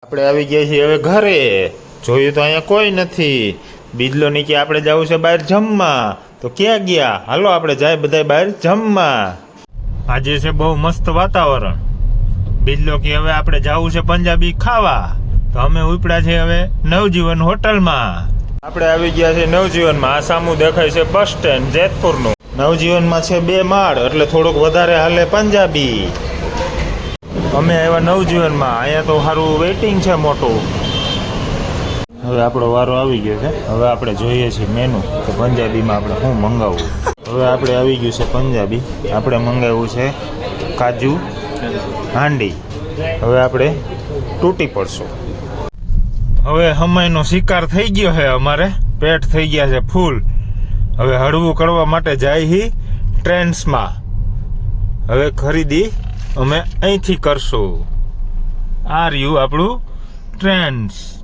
આપણે આવી ગયા છીએ હવે ઘરે. જોયું તો અહીંયા કોઈ નથી. બિજલો નીચે આપણે જવું છે બહાર જમવા. તો ક્યાં ગયા? હાલો આપણે જાય બધા બહાર જમવા. આજે છે બહુ મસ્ત વાતાવરણ. બિજલો કે હવે આપણે જવું છે પંજાબી ખાવા. તો અમે ઉપડ્યા છે હવે નવજીવન હોટલમાં. આપણે આવી ગયા છે નવજીવનમાં. આ સામું દેખાય છે બસ સ્ટેન્ડ જેતપુરનું. નવજીવનમાં છે 2 માળ એટલે થોડુંક વધારે હાલે પંજાબી. અમે આવ્યા નવજીવનમાં. અહીંયા તો સારું વેઇટિંગ છે મોટું. હવે આપણો વારો આવી ગયો છે. હવે આપણે જોઈએ છીએ મેનુ કે પંજાબીમાં આપણે શું મંગાવવું. હવે આપણે આવી ગયું છે પંજાબી. આપણે મંગાવ્યું છે કાજુ હાંડી. હવે આપણે તૂટી પડશું. હવે હમાઈનો શિકાર થઈ ગયો છે અમારે. પેટ થઈ ગયા છે ફૂલ. હવે હળવું કરવા માટે જાય હી ટ્રેન્ડ્સમાં. હવે ખરીદી અમે અહીંથી કરશું. આ રહ્યું આપણું ટ્રેન્ડ્સ.